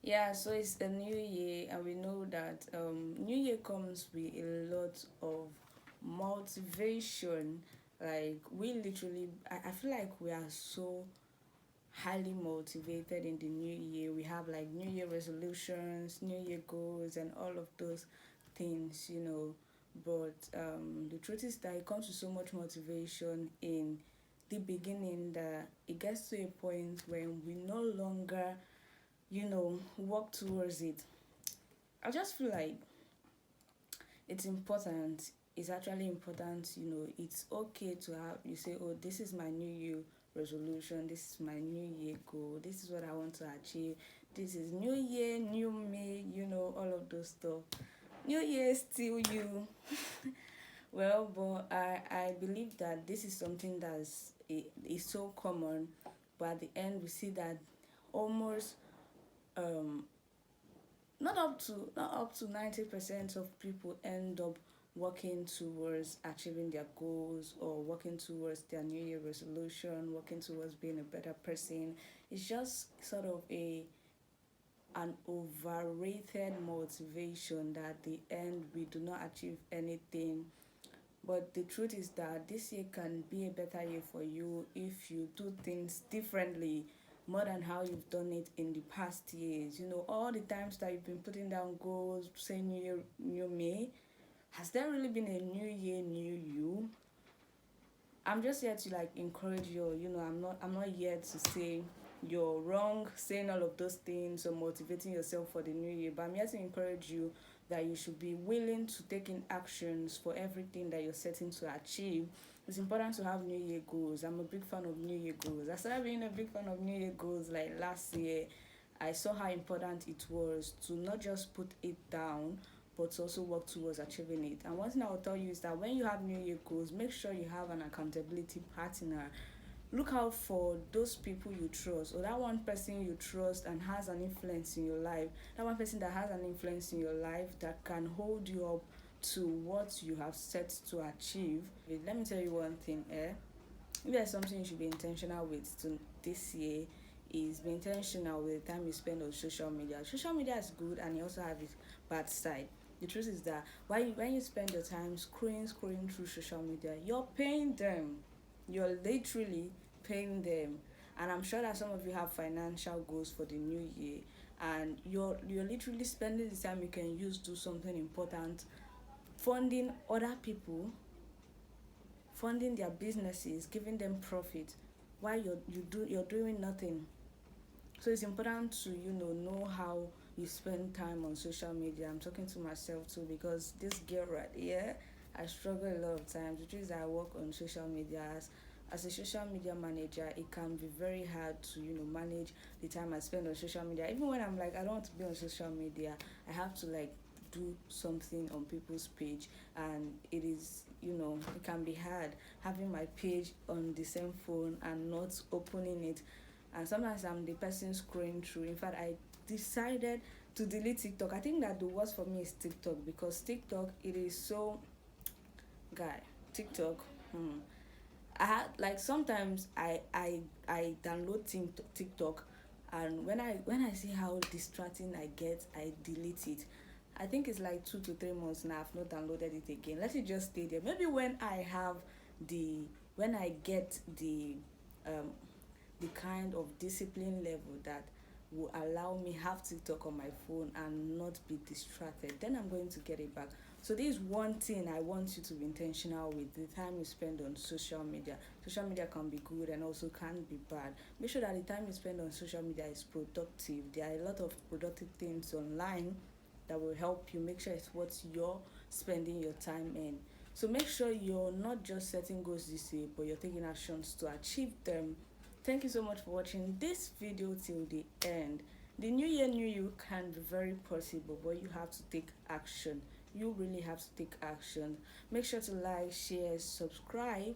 Yeah, so it's a new year, and we know that new year comes with a lot of motivation. Like we literally, I feel like we are so highly motivated in the new year. We have like new year resolutions, new year goals, and all of those things. But the truth is that it comes with so much motivation in the beginning that it gets to a point when we no longer work towards it. I just feel like it's important. It's actually important. It's okay to have you say, oh, this is my new year resolution, this is my new year goal, this is what I want to achieve. This is new year, new me, all of those stuff. New year still you. Well, but I believe that this is something is so common, but at the end we see that almost um not up to 90% of people end up working towards achieving their goals or working towards their new year resolution, working towards being a better person. It's just sort of a an overrated motivation that at the end we do not achieve anything. But the truth is that this year can be a better year for you if you do things differently, more than how you've done it in the past years. All the times that you've been putting down goals, saying new year, new me, has there really been a new year, new you? I'm just here to like encourage you. I'm not here to say you're wrong saying all of those things or motivating yourself for the new year, but I'm here to encourage you that you should be willing to take in actions for everything that you're setting to achieve. It's important to have new year goals. I'm a big fan of new year goals. I started being a big fan of new year goals like last year. I saw how important it was to not just put it down but to also work towards achieving it. And one thing I will tell you is that when you have new year goals, make sure you have an accountability partner. Look out for those people you trust, or that one person you trust and has an influence in your life, that one person that has an influence in your life that can hold you up to what you have set to achieve. Let me tell you one thing, if there's something you should be intentional with this year, is be intentional with the time you spend on social media. Social media is good and it also has its bad side. The truth is that when you spend your time scrolling through social media, you're paying them. You're literally paying them. And I'm sure that some of you have financial goals for the new year, and you're literally spending the time you can use to do something important, funding other people, funding their businesses, giving them profit, while you're doing nothing. So it's important to know how you spend time on social media. I'm talking to myself too, because this girl right here, I struggle a lot of times, which is I work on social media as a social media manager. It can be very hard to manage the time I spend on social media. Even when I'm like I don't want to be on social media, I have to like do something on people's page, and it can be hard having my page on the same phone and not opening it. And sometimes I'm the person scrolling through. In fact, I decided to delete TikTok. I think that the worst for me is TikTok, because TikTok, it is so guy. TikTok, I had like sometimes I download TikTok, and when I see how distracting I get, I delete it. I think it's like 2 to 3 months now. I've not downloaded it again. Let it just stay there. Maybe the when I get um the kind of discipline level that will allow me have TikTok on my phone and not be distracted, then I'm going to get it back. So this is one thing I want you to be intentional with: the time you spend on social media. Social media can be good and also can be bad. Make sure that the time you spend on social media is productive. There are a lot of productive things online that will help you. Make sure it's what you're spending your time in. So make sure you're not just setting goals this year, but you're taking actions to achieve them. Thank you so much for watching this video till the end. The new year, new you can be very possible, but you have to take action. You really have to take action. Make sure to like, share, subscribe.